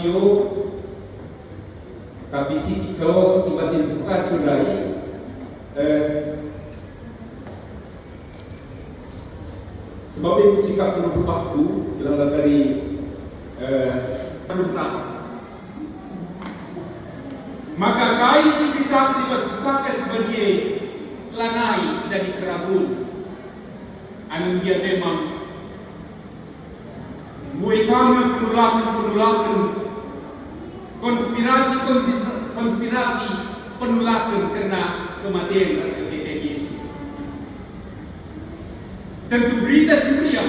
sio kabisi kalau ibasin tukas sudai sebab itu sikap berubahku dalam dari perintah. Maka kai kita libas pustaka sebagai lanai jadi kerabun. Anu dia memang mulai kami penolakan konspirasi penolakan karena kematian Rasul Yesus. Tentu berita suria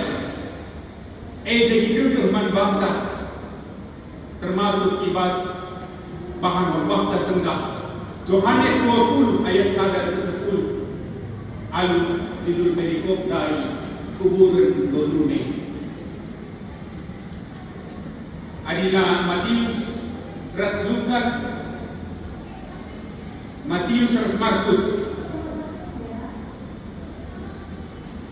jadi gegeh bantah termasuk ibas bahan berbakta sendah Yohanes 20 ayat 1-10 alu judul perikop dari kuburan Golune adina Matius ras Lukas Matius ras Markus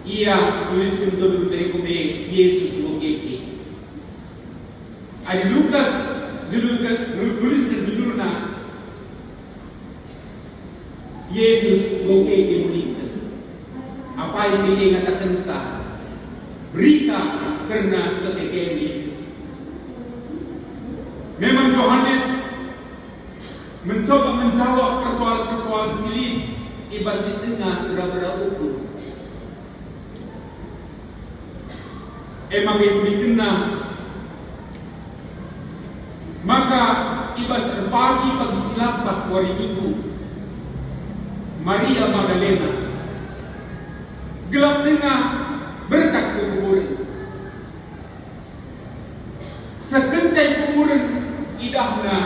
ia tulis judul perikop Yesus mokeke adi Lukas tulis judulnya Yesus mokeke mulita apa yang dia katakan sah berita karena ketegayan Yesus. Memang Yohanes mencoba menjawab persoalan-persoalan silit ibas di tengah berapa ukur. Emang itu dikenal. Maka ibas pagi silat pas hari Minggu Maria Magdalena gelap tengah berkat kuburan. Sekencai kuburan idahna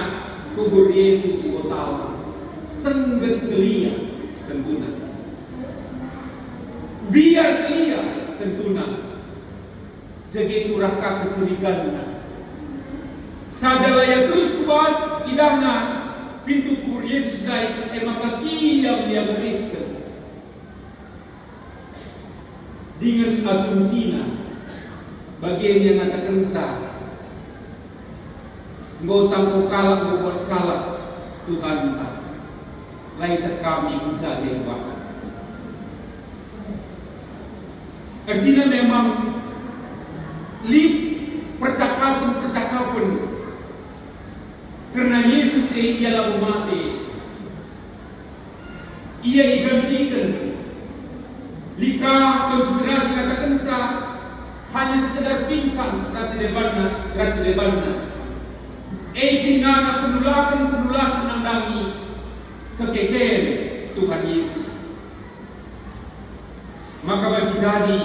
kubur Yesus kota sengget kelia tentunya. Biar kelia tentunya. Jadi turahkah kecurigaan. Sajalah yang terus kubahas idahna pintu kubur Yesus naik maka kiam dia berikan. Dengan asumsinya bagian yang katakan sah ngau tampu kalak buat kalak Tuhan tak lain kami menjadi bahkan artinya memang lip percakapan karena Yesus ialah mati ia digantikan lika konspirasi katakan sah hanya sekedar pingsan rasa debatnya kinana penolakan menandangi kekekeen Tuhan Yesus. Maka bagi jadi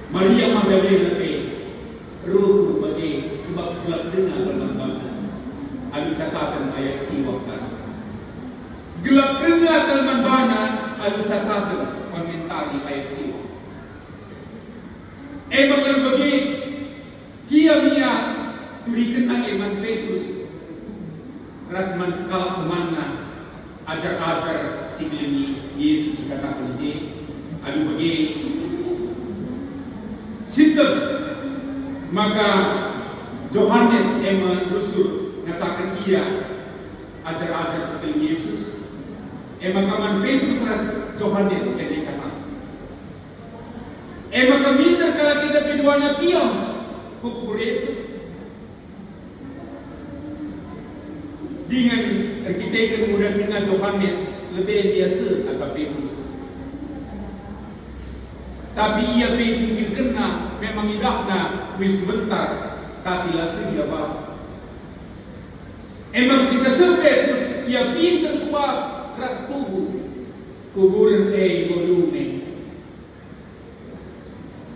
Maria Magdalena ruh bagi sebab gelap dengar berlambang ada catatan ayat siwakan gelap dengar teman bana ada catatan komentari ayat siwak bagi Kia turikan eman Petrus rasman sekala kemana ajar-ajar sibilini Yesus katakan ini adu bagi sitter maka Yohanes eman rusul katakan ia ajar-ajar sibilini Yesus kaman Petrus ras Yohanes yang dikatakan minta kalau kita keduanya kiam kubur Yesus dengan kita kemudian dengan Yohanes lebih biasa asal Petrus tapi ia pikir kena memang idahna wis sebentar tapi langsung dia bas kita Petrus ia pintar kuas ras kuburan Golune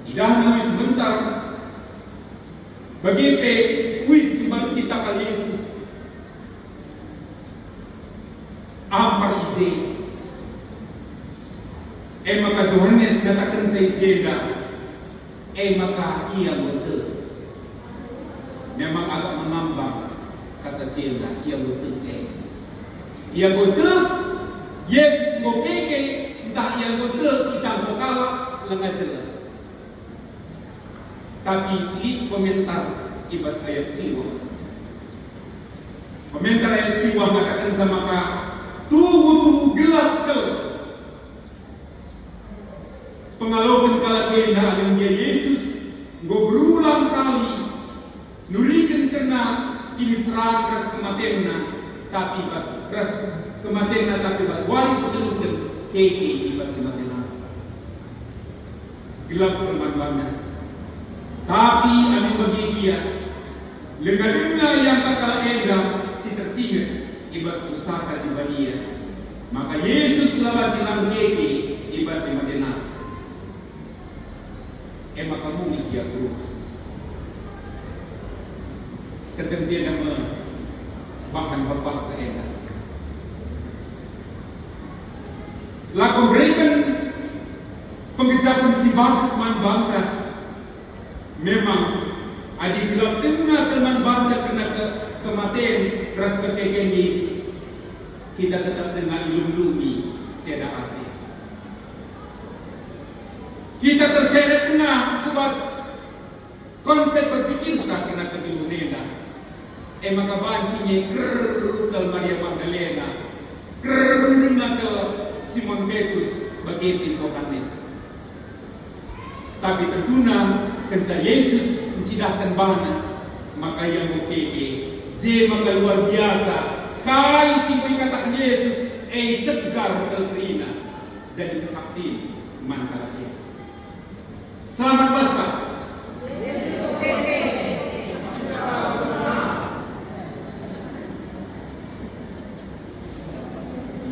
idahna wis sebentar bagi wis baru kita kali Yesus apa ije maka Yohanes katakan saya jeda maka ia betul memang agak menambah kata sila ia betul ia betul Yesus mau keke entah ia betul kita mau kalah lengah jelas tapi di komentar ibas ayat siwa. Komentar ayat siwa mengatakan sama ka tuhu gelap ke pengalaman kalagenda yang dia Yesus go berulang kali nurikan kena kini serang keras kematianna tapi pas keras kematianna tapi pas wali penuntun keke ibas kematianna gelap teman-teman. Tapi amin bagi dia lenga-lenga yang kakal ega si tersingat ibas pusaka si badia. Maka Yesus lawat silang keke ibas si matena. Maka muli dia berubah. Kesenjian nama bahkan bapak ke ega. Laku berikan pengejapan si bagus man bangka. Memang adik gelap tengah teman bangsa kena kematian keras kekeken Yesus. Kita tetap dengan ilmu-ilmu ceda hati. Kita terseret tengah kubas konsep berpikir tak kena kedilunena. Maka bancinya kerukal Maria Magdalena, kerunga ke Simon Petrus begitu Yohanes. Tapi terguna kencah Yesus mencidahkan bana, maka yang mukeke je maka luar biasa kali simpul katakan Yesus segar kelrina jadi kesaksi manakala dia. Selamat Paskah.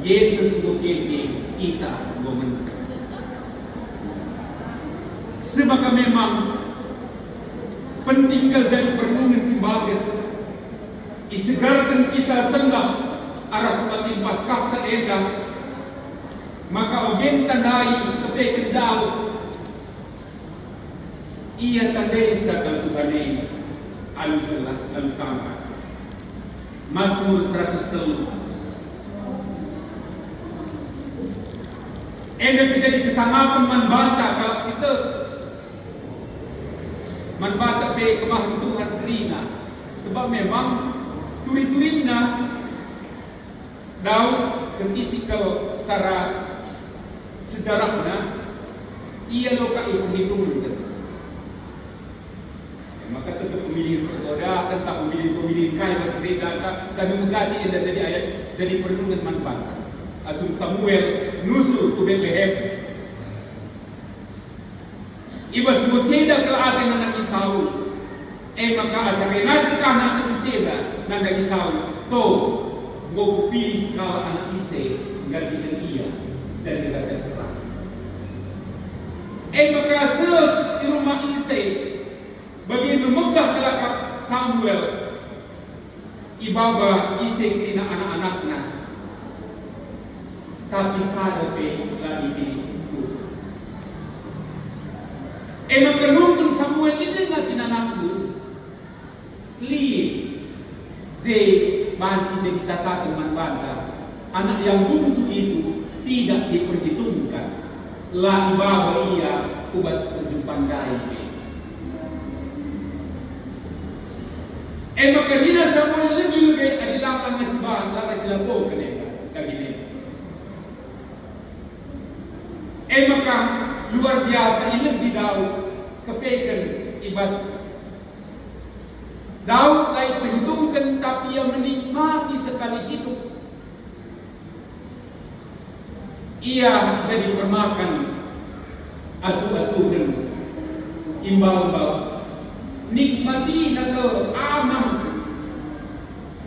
Yesus mukeke kita gomen. Sebab memang penting jadi perenungan si bagus. Isegarkan kita senggah arah kematin Paskah ta eda. Maka ogen tandai kepeken daw. Ia tandai sa kaltuhane alu jelas alu tangkas. Mazmur 103. Enda menjadi kesanggapan manbata kalau situ manbata pe kemah Tuhan rina sebab memang turi-turina daw kentisi kalau secara sejarahnya ia loka hitung-hitung maka tetap pemilih bergoda tentang pemilih kaya bahasa gereja kami mengganti enda jadi ayat jadi perenungan manbata asum Samuel nusul ke Bethlehem. Ibas muceda ke ate nanagi Saul. Maka asare nadika na muceda nanagi Saul. To go pilih skala anak Ise gantikan ia jadi raja Israel. Maka se di rumah Ise bagi memegah kelakar Samuel ibaba Ise kena anak-anaknya. Tapi sada pe lagi itu. Maka nunggu Samuel ini nggak tinanakmu. Li, J banci jadi catatan manbanta. Anak yang bungsu itu tidak diperhitungkan. Lah bawa ia kubas pandai. Maka dina Samuel lebih adalah masih bang, masih lapo kena kagini. Maka luar biasa ini lebih Daud kepeken ibas Daud lain perhitungkan tapi yang menikmati sekali itu ia jadi permakan asuh-asuhan imbau-imbau nikmati nato amam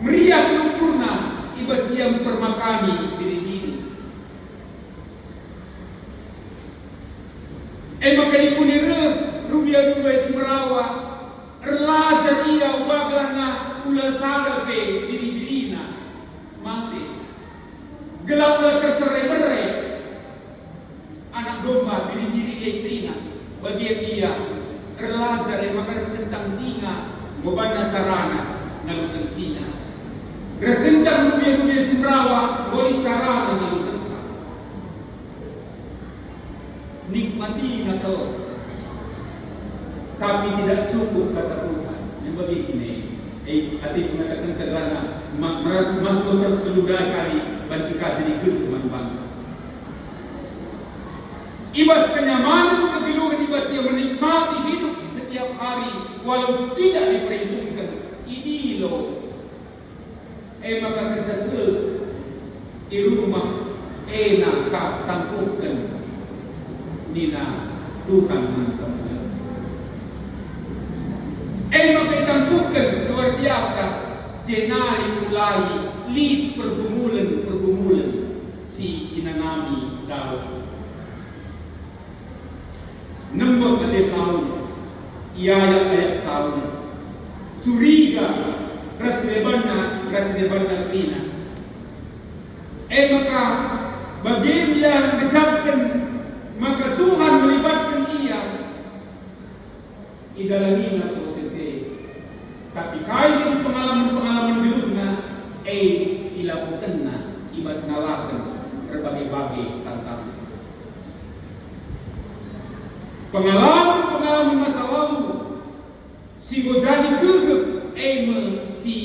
meriah sempurna ibas yang permakani diri-diri. Maka dipunira rubia-rubia semerawa relajar ia wagana ula sadape diri-dirina mati gelaulah tercerai-berai anak domba diri-diri etrina bagian ia relajar maka kencang singa bobana carana nalutang singa kencang rubia-rubia semerawa boli carana nalutang nikmati atau tapi tidak cukup kata Tuhan. Yang bagi kini ating mengatakan sederhana mas besar keludah kali bancika jadi keruman bangga ibas kenyamanan kegiluhan ibas yang menikmati hidup setiap hari walau tidak diperhitungkan ini loh maka kerja di rumah nak tangkukan nina Tuhan yang sempurna maka tangkukan luar biasa jenari mulai li pergumulan si inanami Daud nombor pada Saul ayat Saul curiga rasilebanna Rina maka bagi yang mengucapkan maka Tuhan melibatkan ia idalangina prosesnya tapi kaya di pengalaman dulunya ilakukanna ibas ngalakan berbagai-bagai tantangan pengalaman masa lalu si jadi gegep si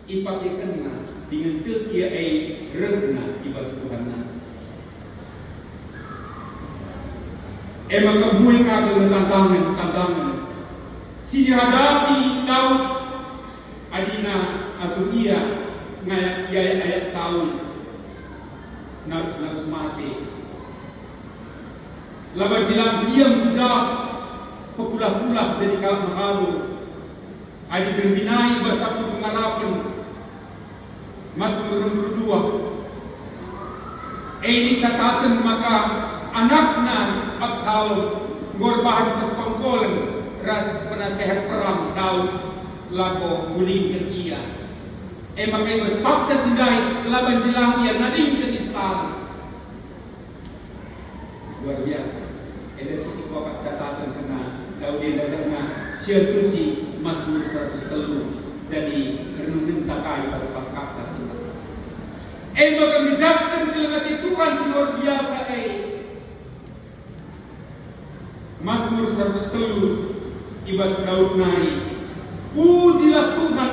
ipakaikanna dengan kekia rehna ibas Tuhanna maka bui kagak tantangan si dihadapi Daud adina asuia ayat Saul narus mati laban silang diam jauh pepulah-pulah dari kalam mahalu adi berbinai bersatu pengalaman masuk berdua ini catatan maka anaknya Absalom ngorban pespangkolan ras penasehat perang Daud lako gulingkan ia maka ibas paksa sindai laban silang ia nadingkan Islam luar biasa ada sedikit bapak catatan kena Daud yang kena siatusi Mazmur 103 jadi renungin takai pas kata maka menjadikan kelengati Tuhan luar biasa Mazmur 103 ibas Daud naik pujilah Tuhan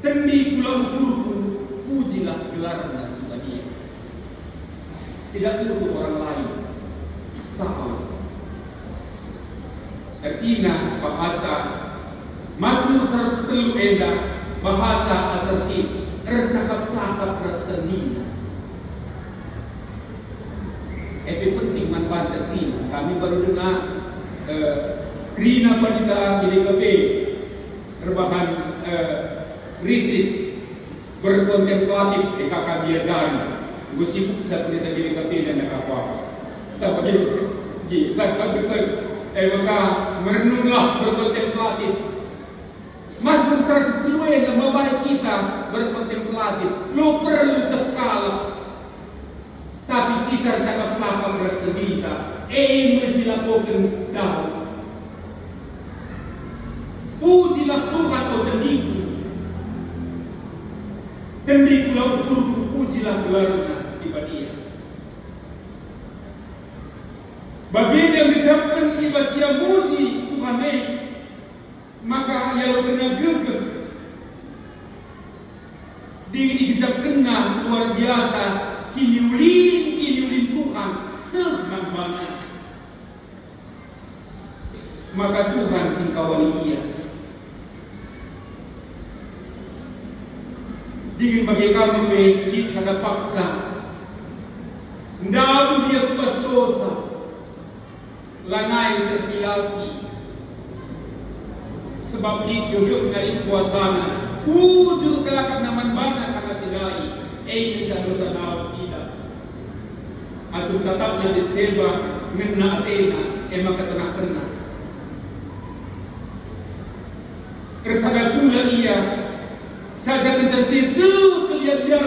tendi pula ukurku pujilah gelarnya sebadia tidak perlu orang lain tahu artinya bahasa Mazmur 103 bahasa asertif tercakap-cakap rastenina penting manfaat Krina kami baru dengar Krina Panita IDKP rebahan kritik berkontemplatif kakak diajari gue sibuk saat kita IDKP dan apa tak begitu maka merenunglah berkontemplatif Mazmur 102 yang membaik kita berkontemplatif lo perlu terkalah tapi kita cakap-cakap bersedita mesti lakukan Daud pujilah Tuhan tendiku ukurku pujilah gelarnya sibadia bagian yang dicapkan ibas yang muji Tuhan maka ia kena gegep dicapkan luar biasa kiniulin Tuhan semang-mangan maka Tuhan singkawali ia dingin bagi kami di sana paksa ndabu dia kuas dosa lanai terpilasi sebab duduk dari kuasana ujung kelakar naman bana sangat sidai dosa nawa sida asum tatapnya diseba ngena atena makatena kersagal pula ia saja menjadi sekeliarnya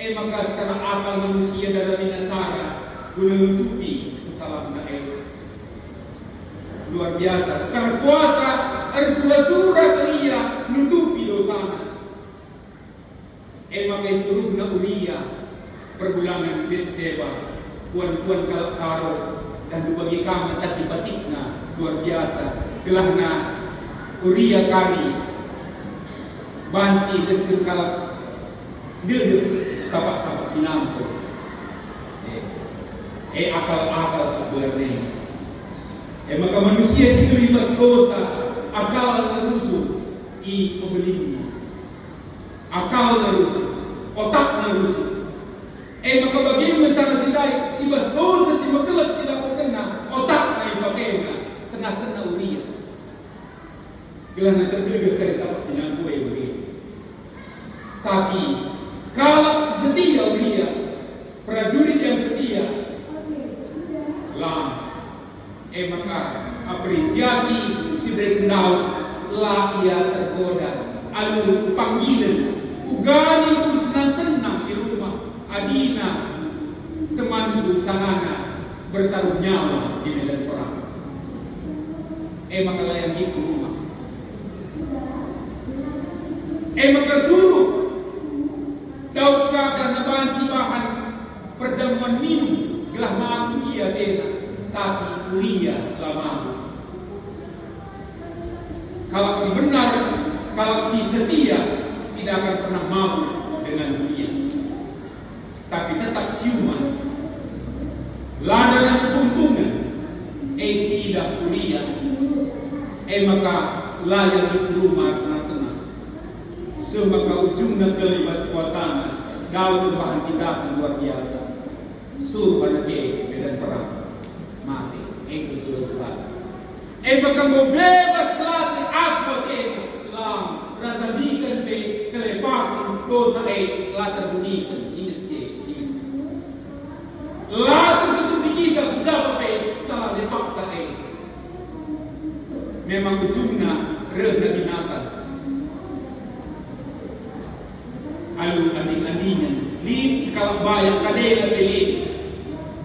maka secara akal manusia dalam cara menutupi kesalahan luar biasa sang kuasa harus surah ia nutupi dosanya maka suruh na Uria perbulangan Betseba puan-puan karo dan bagi kami tadi batikna luar biasa. Gelahna Uria kari banci desir kalak dia kapak pinampo. Akal berne. Maka manusia situ limas dosa, akal narusu i pembelingnya. Akal narusu, otak narusu. Maka bagaimana sana sidai ibas dosa si makelak tidak kena otak na ipakena tengah Uria. Gelana terdegar dari kapak pinampo begini. Tapi kalau setia Uria, prajurit yang setia, lah, maka apresiasi si Daud lah ia tergoda. Lalu panggilan, ugani pun senang-senang di rumah. Adina teman busana bertaruh nyawa di medan perang. Maka layan itu rumah. Maka suruh Daud karena banci bahan perjamuan minum gelah mampu ia dena, tapi Uria lama. Kalau si benar, kalau si setia tidak akan pernah mau dengan Uria, tapi tetap siuman. Lada yang keuntungan, si tidak Uria, maka layak di rumah senang-senang. Semaka ujungnya kelibas kuasana, Daud bahan tindakan luar biasa. Suruh anak medan perang mati. Itu sudah surat. Maka mau bebas latih apa lang rasa dikan pe kelepakan dosa latar bunikan ingat sih ingat. Latar itu dikita jawab salah lepak memang ujungnya rendah binatang. Alu anding-andingan li sekala bayang kadela peli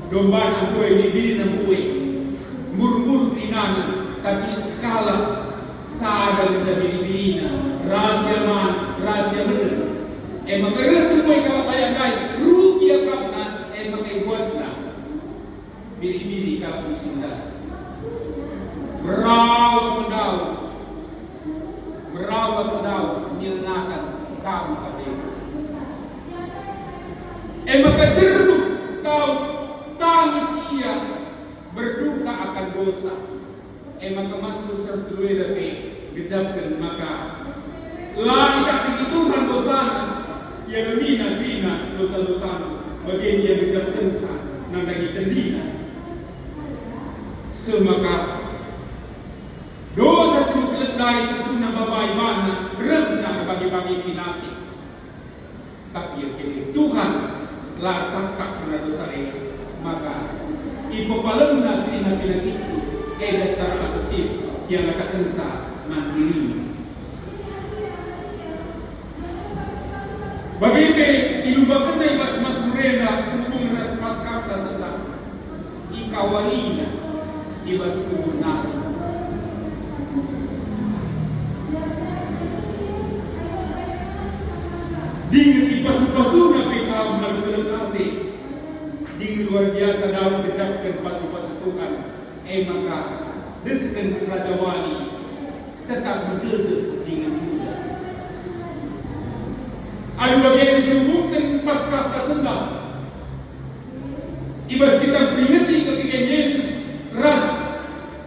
domba na buai ni diri na buai mur-mur tinana tapi skala sada jadi dirina rahasia bener maka buai kalau bayang gai rugi akapna maka buatna diri kapu sinda merawat pendau nilnakan kamu kadela. Maka jeruk kau tangis ia berduka akan dosa. Maka masuk dosa dulu dari gejapkan maka lari kaki Tuhan dosana yang mina dosa bagian dia gejapkan sa nandagi tendina. Semaka dosa semuanya dari itu nababai mana rendah bagi pinati. Tapi yang Tuhan latak kena dosa ini, maka ipapalang natin itu dasar asuktif yang nakatensa mandiri. Bagaimana ilubakan na mas murena sebelum mas kata tentang ikawalina ibas kubunan. Dingin ipasu-pasu na pikaw nagkalakate. Dingin luar biasa daw kecapkan pasu-pasu Tuhan. Maka deskan Raja Wali tetap betul dingin muda. Ada bagian disebutkan pasca sendal. Ibas kita peringati ketika Yesus ras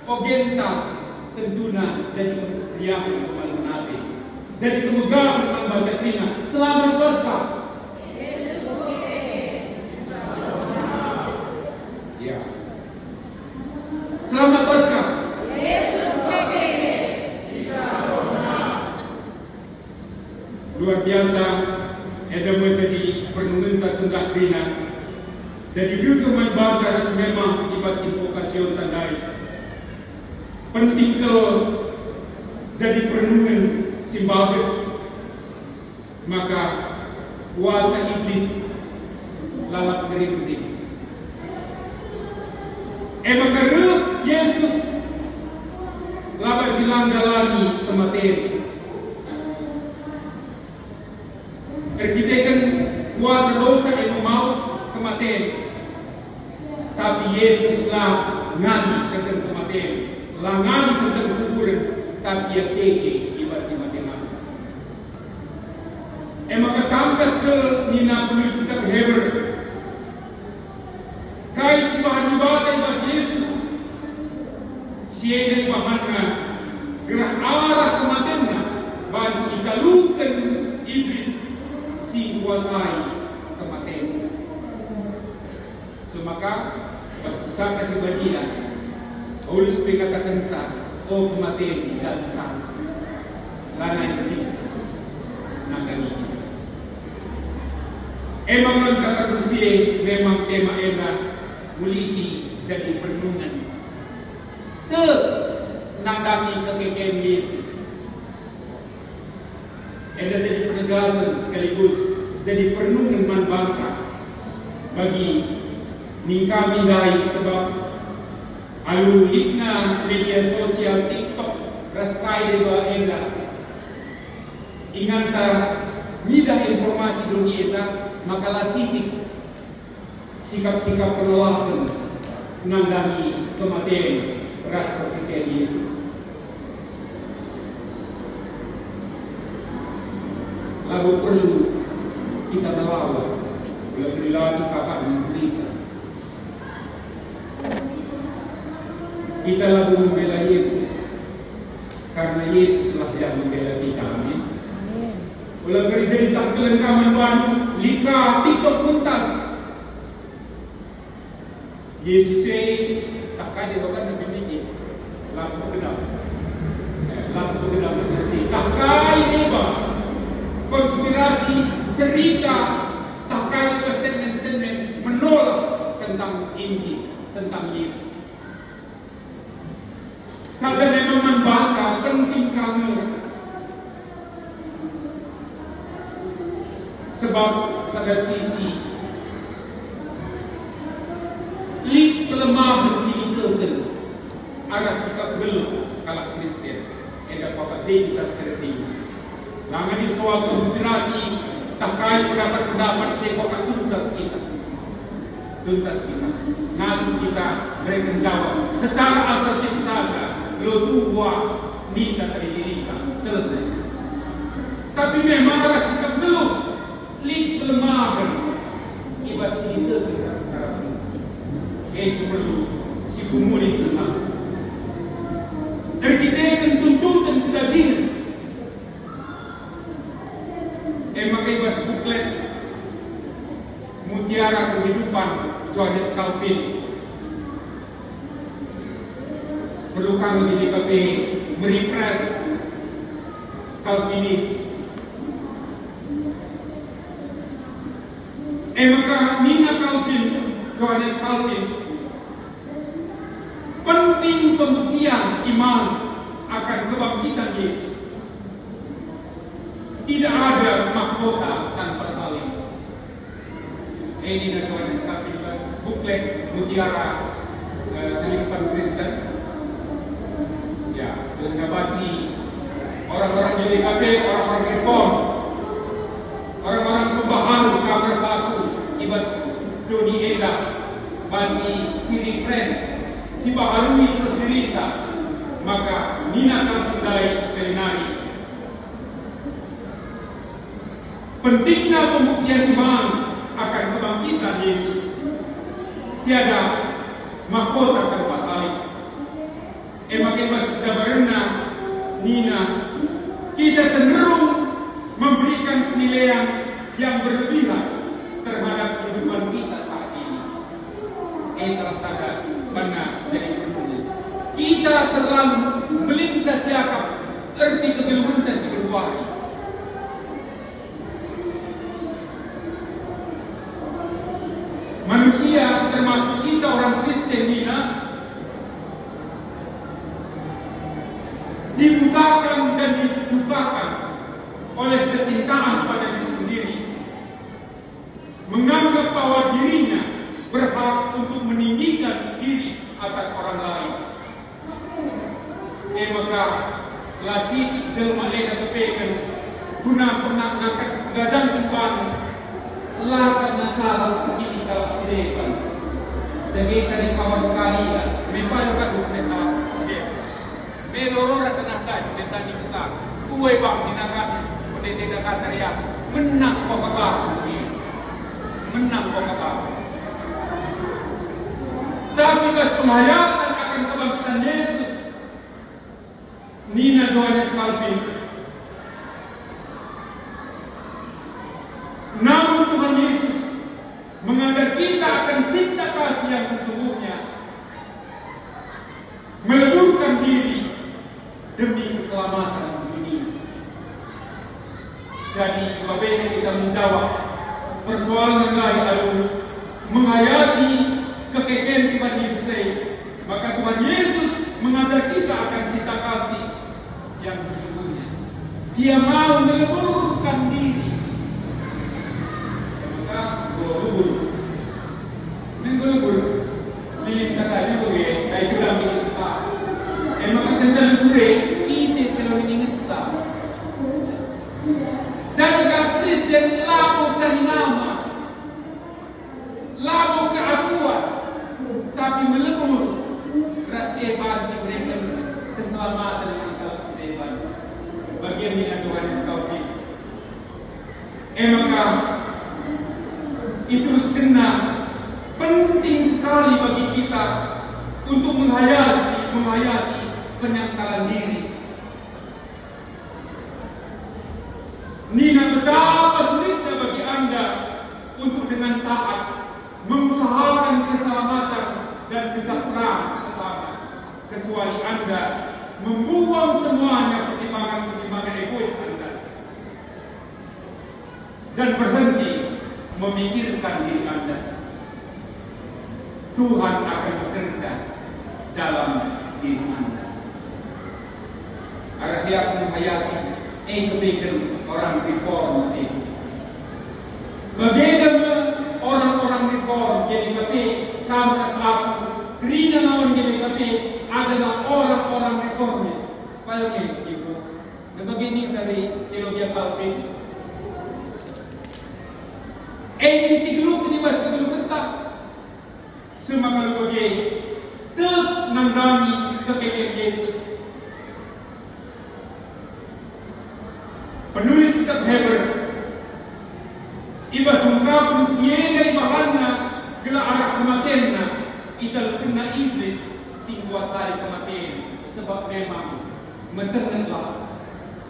ogenta tentunya jadi kemeriahan kembali nanti. Jadi kemegahan membaca Trina. Selamat Pasca. Ya. Selamat Pasca. Luar biasa. Ada menjadi penunggu sendak Trina. Jadi kekemai bakar memang ibas invokasi tandai. Penting ke jadi perenungan simbagus, maka kuasa iblis lalap gerinting. Maka Yesus labat dilanggalani kematian. Kita kuasa dosa yang mau kematian, tapi Yesuslah ngani kerja kematian. langani tentang kuburan tapi ya keke iba si matemat. Maka kamkas ke nina penulis kitab Hebrew. Kai si bahan ibadah iba si Yesus. Siya bahanna gerah arah kematiannya bagi ikalukan iblis si kuasai kematian. Semaka pas pustaka si badia Paulus mengatakan oh kematian tidak bisa lana iblis nakani. Emang ang katakan siya memang tema mulihi jadi perenungan ke nandami kekayaan Yesus. Eda jadi penegasan sekaligus jadi perenungan manbangka bagi kami dai sebab alulikna media sosial TikTok raskai dewa eda inganta midah informasi dunia eta makalah sikap-sikap penolakan nandami kematian rasa kekayaan Yesus. Lalu perlu kita melawan bila perilaku kakak dan gelisah. Kita lalu membela Yesus karena Yesuslah yang membela kita. Amin. Ulang kali jadi tak kelengkaman baru lika TikTok pentas. Yesus tak kaya bahkan lebih tinggi. Lampu genap bersih. Tak kaya tiba konspirasi cerita. Tak kaya statement menolak tentang Injil, tentang Yesus. Saja memang membangga penting kami. Sebab pada sisi kelemahan diikutkan arah sikap belum kalau Kristen ada apa jadi kita serasi. Langan di soal konspirasi tak kaya pendapat sepak tuntas kita. Nasuh kita mereka jawab secara asertif saja. Lo tua minta terdirika selesai. Tapi memang arah sikap belum kelemahan ibas ini kita sekarang. Perlu si kumuli senang. Dan kita akan tuntutan kedagingan. Maka ibas buklet Mutiara Kehidupan Johannes Calvin. Perlu kami di DKP merefresh Calvinis. Maka Nina Calvin, Johannes Calvin penting pembuktian iman akan kebangkitan Yesus. Tidak ada mahkota tanpa salib. Ini dan Johannes Calvin buklet Mutiara Kehidupan Kristen. Ya, dengan baci orang-orang di DKP, orang-orang reform, orang-orang pembaharu kabar satu, ibas Doni Eda, baci Siri Press, si baharui terus dirita, maka Nina Kalpundai Serenari. Pentingnya pembuktian iman akan kebangkitan Yesus. Tiada mahkota tanpa salib. Makin jabarena Nina, kita cenderung memberikan penilaian yang berlebihan terhadap kehidupan kita saat ini. Salah satu mana jadi penulis. Kita terlalu melincah siakap erti kegeluhan dan si berwari. Manusia termasuk kita orang Kristen Nina dibutakan dan didukakan oleh kecintaan pada diri sendiri, menganggap bahwa dirinya berhak untuk meninggikan diri atas orang lain. Maka lasi jelma leda kepekan guna ngangkat gajang kembali lakan masalah ini kalau sirekan jadi cari kawan kaya memang kaduk mereka melorora tenaga di tadi kita. Uwe bang dinagabis pada tidak kataria menang kok menang kok. Tapi pas penghayatan akan kebangkitan Yesus, Nina Johannes Calvin. Namun Tuhan Yesus mengajar kita akan cinta kasih yang sesungguhnya, meleburkan diri demi keselamatan dunia. Jadi apabila kita menjawab persoalan lain menghayati kekeken Tuhan Yesus, maka Tuhan Yesus mengajar kita akan cinta kasih yang sesungguhnya. Dia mau meleburkan diri. Maka mengelubur lilin katanya boleh kayak bilang itu Pak. Maka kencan gue isi kalau ini sama. Jadi kalau Kristen lalu cari nama, lalu keakuan, tapi melebur ras evansi mereka keselamatan yang kalau sedepan bagian minat Johannes Calvin. Maka itu kena penting sekali bagi kita untuk menghayati penyangkalan diri. Nina, betapa sulitnya bagi Anda untuk dengan taat mengusahakan keselamatan dan kesejahteraan sesama, kecuali Anda membuang semuanya pertimbangan egois Anda dan berhenti memikirkan diri Anda. Tuhan akan bekerja dalam diri Anda. Artinya menghayati kebaikan orang reform itu. Bagaimana orang-orang reform jadi tapi kamu aku kerina lawan jadi tapi adalah orang-orang reformis. Paling ibu. Begini dari teologi Calvin. Ini si grup ini masih belum tetap. Semua kalau bagi nandani kekayaan Yesus. Penulis kitab Hebrew iba sungkapun siega ibahanna gila arah kematianna ital kena iblis sing kuasai kematian sebab memang mentenanglah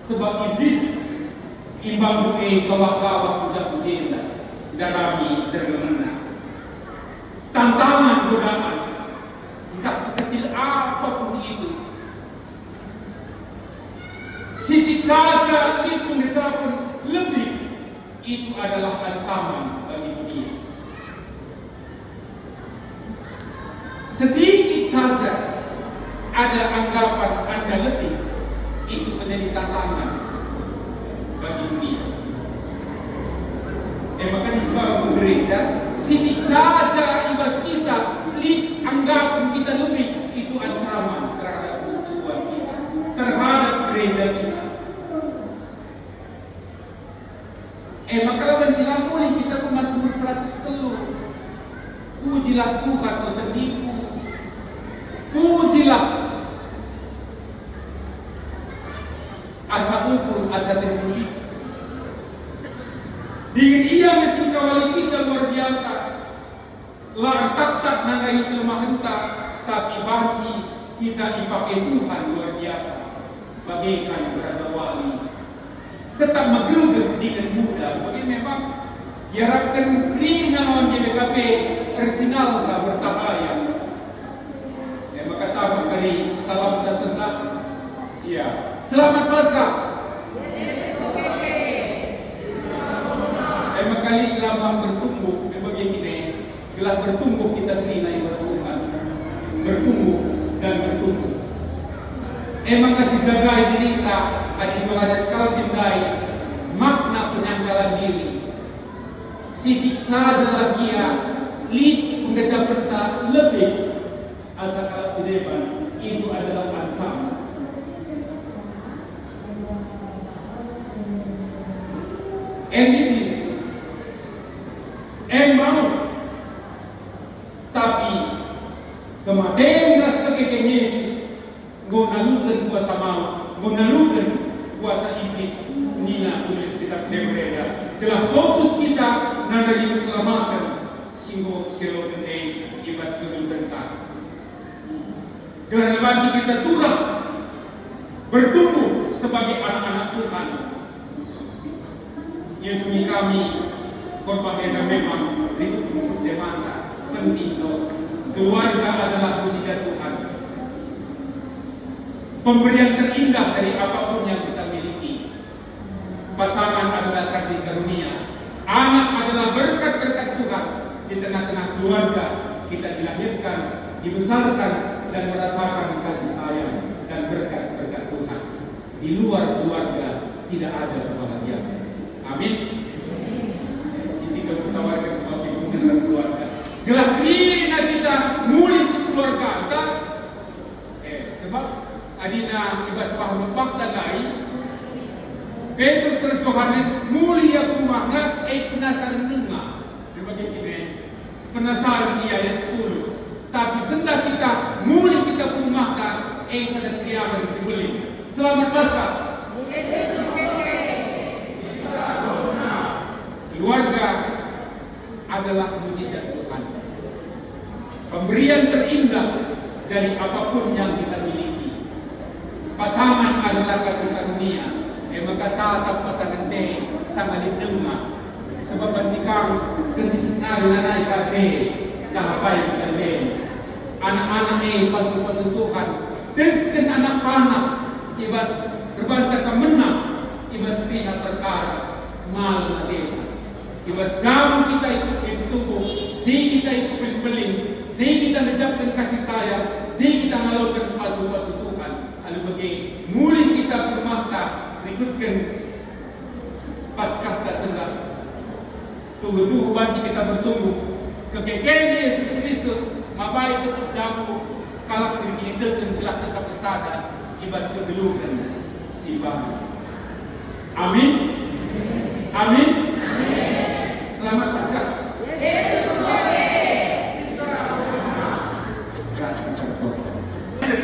sebab iblis imbang buke kawak-kawak puja-pujenda darami jergemena tantangan godaan entah sekecil apapun itu sidik saja itu mengucapkan lebih itu adalah ancaman bagi dunia. Sedikit saja ada anggapan Anda lebih itu menjadi tantangan bagi dunia. Maka di sebuah gereja sidik saja ibas kita anggapan kita lebih itu ancaman terhadap persekutuan kita, terhadap gereja kita. Maka lawan silang mulai kita ke Mazmur 103. Pujilah Tuhan beriku. Pujilah asa ukur, asa terpulih. Dengan ia mesin kawali kita luar biasa. Larang tak nangai kelemahan tak, tapi banci kita dipakai Tuhan luar biasa. Bagaikan Raja Wali tetap megegeh dengan mudah. Bagi memang diharapkan keringan di BKP tersinal sa bercahaya. Maka tahu dari salam tersentak. Iya, selamat Paskah. Kali lambang bertumbuh, begini, gelar bertumbuh kita terima ibadah Tuhan, bertumbuh dan bertumbuh. Kasih jaga diri kita, adi Johannes Calvin dai, makna penyangkalan diri. Sidik saja lagi ya, lid mengejar berta lebih asal sedepan itu adalah ancaman. Iblis mau, tapi kematian ras kekeken Yesus, go nalukan kuasa mau menaklukkan kuasa iblis. Nina tulis kitab Hebrea telah fokus kita dari keselamatan singgo siloten ibas kedudukan. Kerana bagi kita turah bertumbuh sebagai anak-anak Tuhan. Yang cumi kami korban memang itu unsur demanda penting. Keluarga adalah mujizat Tuhan. Pemberian terindah dari apapun yang kita miliki. Pasangan adalah kasih karunia. Anak adalah berkat-berkat Tuhan. Di tengah-tengah keluarga kita dilahirkan, dibesarkan, dan merasakan kasih sayang dan berkat-berkat Tuhan. Di luar keluarga tidak ada kebahagiaan. Amin. Siti ketawarkan sebagai pemimpin keluarga. Gelah krina kita mulai ke keluarga kita. Sebab adina ibas paham fakta dai Petrus terus Yohanes mulia kumahna penasaran dengar. Berbagai kini penasaran dia ayat 10. Tapi sendah kita mulai kita kumahna sadar kriaman sebelum. Selamat Paskah. Keluarga adalah mujizat Tuhan. Pemberian terindah dari apapun yang kita miliki. Pasangan adalah kasih karunia. Maka tatap pasangan te sama lindunga. Sebab jika ketisinari nanay kace kahapai kita anak-anak pasu-pasu Tuhan. Desken anak-anak ibas berbaca kemenang ibas pina perkara mal natin. Ibas jam kita itu tubuh, jadi kita itu beling, jadi kita menjawabkan kasih sayang, jadi kita melakukan pasu-pasu Tuhan. Lalu bagi mulai kita bermata ikutkan Paskah tersendah. Tunggu-tunggu banci kita bertumbuh. Kekekeni Yesus Kristus mabai tetap jamu kalak sedikit dan telah tetap bersada ibas kegeluhan si bang. Amin. Amin. Selamat Paskah. Yesus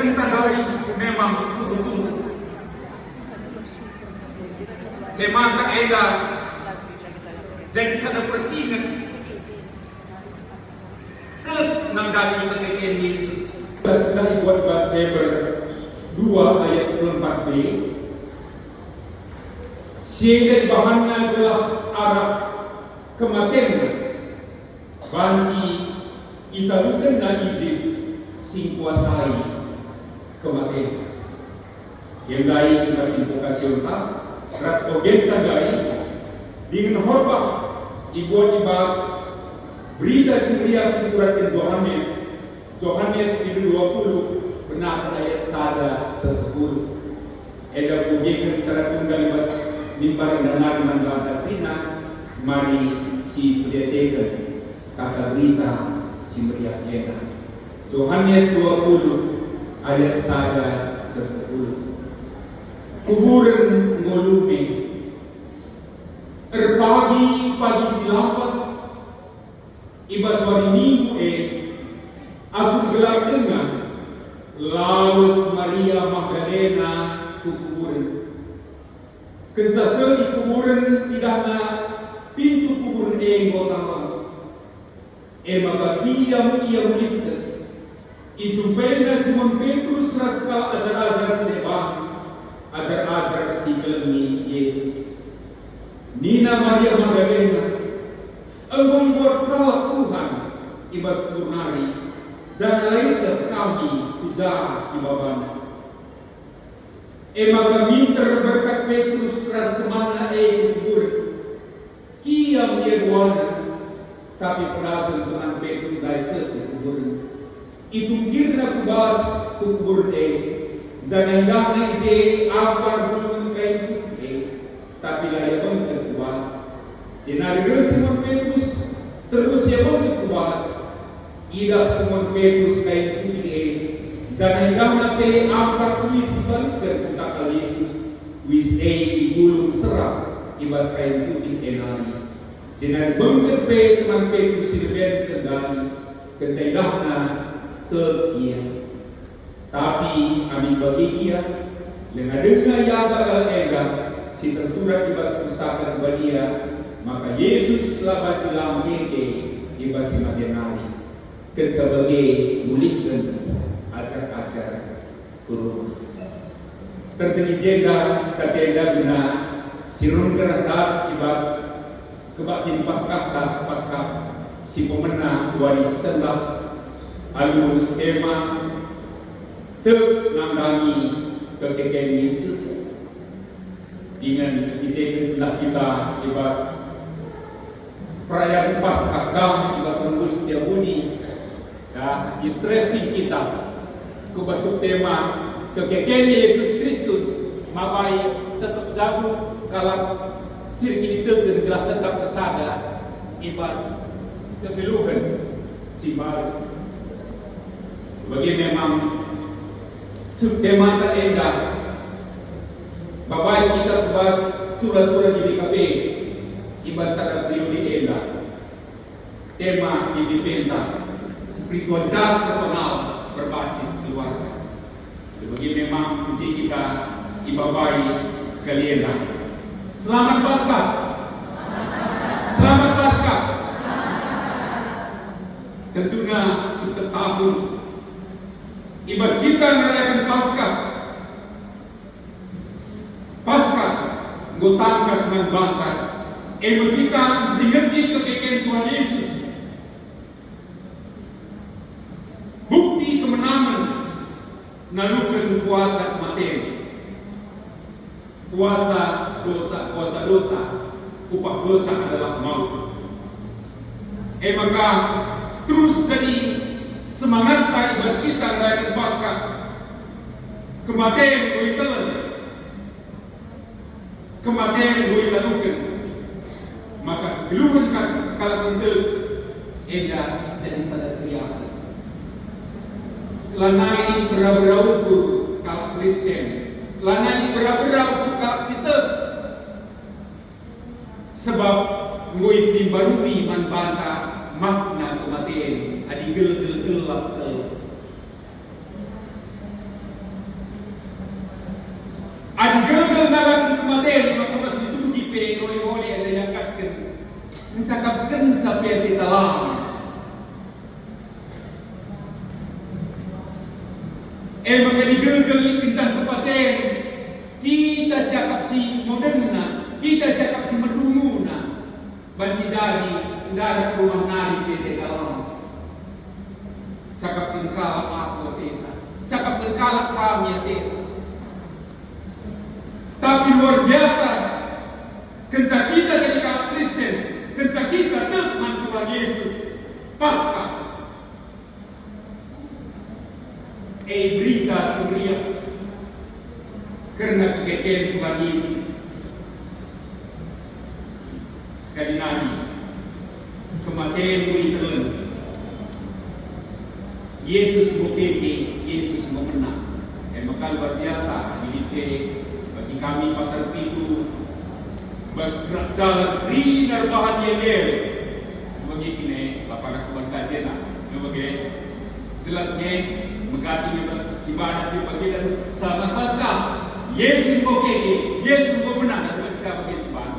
tentang dari memang tunggu-tunggu. Semangka eda jadi sana persingan ke nanggali kekekian Yesus. Dari buat bahasa Heber 2 ayat 14b. Sehingga bahannya adalah arah kematian. Banci italukan na iblis sing kuasai kematian. Yang lain kita simpukasyon ka ras ogenta gay dengan horbah ibuan ibas berita sendirian si surat Yohanes 20 benar ayat sada 10 eda pujikan secara tunggal ibas mimbar dan nanda trina mari si pudetekan kata berita si meriah eda Yohanes 20 ayat sada 10 kuburan ngolume pagi silampas ibas wari minggu asuk gelap dengan laus Maria Magdalena kuburan kencasel di kuburan tidakna pintu kuburan ngotawang maka kiam ia mulita ijumpena Simon Petrus raskal ajar-ajar sedebang ajar-ajar si kelemi Yesus. Nina Maria Magdalena engkau buat kalak Tuhan ibas purnari jangan lain kami puja ibabana. Maka minta berkat Petrus ras kemana kubur kiam dia buana tapi perasaan Tuhan Petrus dari kubur itu kira kubas kubur jangan dahna ide apa belum kain putih tapi laya pun terkuas. Jenari Simon Petrus terus ya pun terkuas. Ida Simon Petrus kain putih jangan dahna te apa kuis balik terkutak Yesus wis digulung serap ibas kain putih enari. Jenari bengket teman Petrus silben sendali kecaidahna tegian. Tapi kami bagi dia Dengan dengar yang bakal ega, si tersurat di bas pustaka sebadia, maka Yesus telah baca keke di bas matenari. Kecabagai mulihkan ajar-ajar kurung. Terjadi jeda katenda guna sirun kertas di bas kebatin paskah si pemenang wadi sendah alu ema nangdangi kekeken Yesus dengan ide setelah kita ibas perayaan Paskah ibas lembut setiap budi ya stressing kita kubasuk tema kekeken Yesus Kristus mabai tetap jago kalau sirki itu dan tetap kesada ibas kegeluhan si baru bagi memang subtema terenda babai kita bahas surah-surah di DKP ibas pada periode enda tema independen spiritualitas personal berbasis keluarga bagi memang kunci kita ibabai sekalian selamat Paskah selamat Paskah tentunya kita tahu ibas kita merayakan Paskah ngutangkas membangkar emang kita beringati kekeken Tuhan Yesus bukti kemenangan nalukan kuasa materi kuasa dosa upah dosa adalah maut maka terus jadi semangat ibas kita merayakan Paskah kematian gue telan kematian gue lakukan maka keluhan kalau cinta eda jadi sadar kelihatan lanai berau-berau kalau Kristen lanai berau-berau kalau cinta sebab gue dimbarui manbanta makna kematian adi gelap adi gel dalam kematian maka masih dituji pe oleh ada yang katakan mencakapkan sampai di dalam maka di gel kencang kematian kita siakap si moderna kita siakap si merdumuna banci dari darat rumah nari di dalam cakap kalak aku teta cakap kalak kami teta tapi luar biasa kencang kita jadi kalak Kristen kencang kita teman Tuhan Yesus Paskah berita suria karena kekeken Tuhan Yesus sekali lagi kematian itu Yesus mukeke, Yesus memenang. Maka luar biasa bagi kami pasar Pitu bergerak jalan rinar bahan yeler bagi kini lapangan kuban kajian bagi jelasnya mengganti bebas ibadah di bagian selamat Paskah Yesus mukeke, Yesus memenang dan bercakap bagi sipan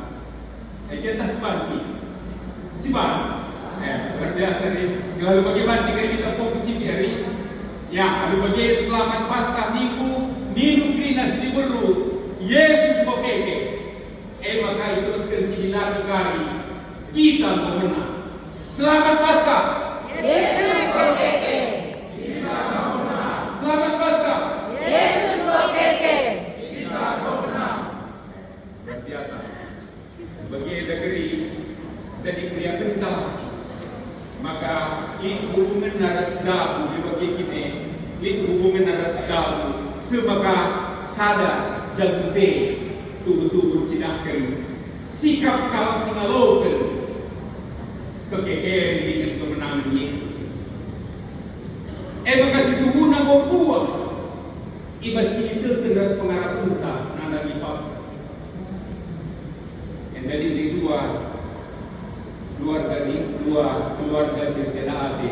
kita sipan berbiasa ni kalau bagaimana jika kita fokus di hari ya kalau bagi selamat Paskah minggu krinas di beru Yesus bokeke maka itu sekali kali kita memenang selamat Paskah Yesus bokeke kita memenang selamat Paskah Yesus bokeke kita memenang berbiasa bagi negeri jadi pria kental maka ini hubungan naras dabu di bagi kita ini hubungan naras dabu semaka sadar jangde tubuh-tubuh cinahkan sikap kalau singalokan kekeken dengan kemenangan Yesus maka situbuh na buah ibas itu teras pengarap unta nanda di Paskah yang dari keluarga Sirkeda Ade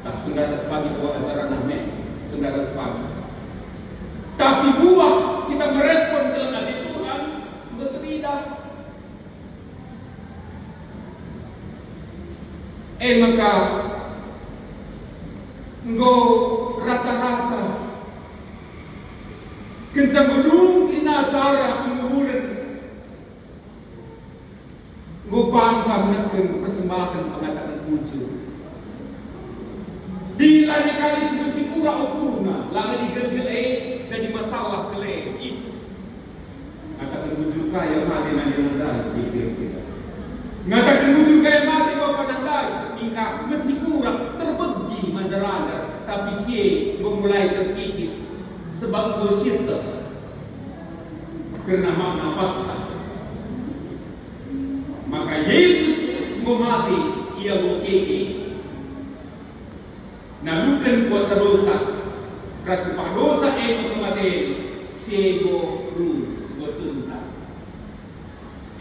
tak saudara sepagi buat acara namanya saudara sepagi Tapi buah kita merespon dalam hati Tuhan berbeda. Maka engkau rata-rata kencang belum kena cara penguburan engkau bangga menekan persembahan mengatakan muncul. Bila dikali seperti kurang ukurna, lalu digel-gele jadi masalah kele. Ngatakan muncul kaya mati nanti nandai, pikir-pikir. Ngatakan muncul kaya mati bapak nandai, hingga kecil kurang terbegi mandaranda, tapi si memulai terkikis sebab bersyirta karena makna Paskah. Maka Yesus mati, ia bokeke. Nalukan kuasa dosa, rasupa dosa ego kematian, sego ru bertuntas.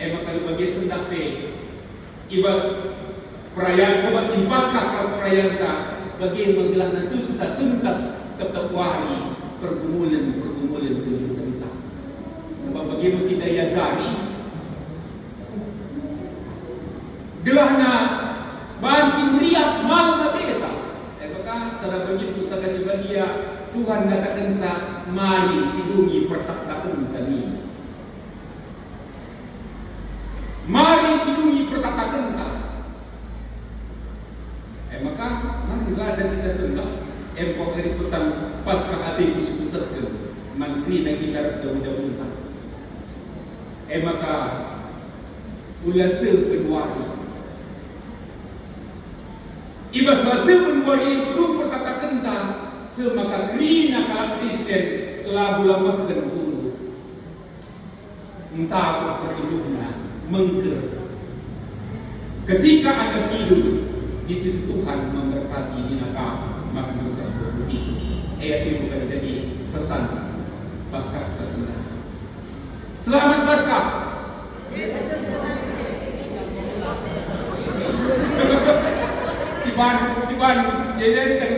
Kalau bagi sendape, ibas perayaan obat di Paskah pas perayaan tak, bagi menggelar nanti sudah tuntas tetap wari pergumulan kita. Sebab bagi kita yang cari, gelahna bancing riak mal mateta. Salah bagi pustaka sebagia Tuhan katakan sa mari sidungi pertaktakan kami. Mari sidungi pertaktakan ka. Maka mari belajar kita sembah. Empok dari pesan Paskah hati pusat-pusatkan mantri dan kita harus jauh-jauh. Maka ulasa penuari. Ibas hasil penguari itu perkatakan tak semaka kerina ka Kristen labu-labu dan tunggu. Entah apa perhidupnya mengker. Ketika Anda tidur, di situ Tuhan memberkati dinaka masa-masa itu. Ayat ini bukan jadi pesan Paskah kita. Selamat Paskah. Si Ban, jadi kan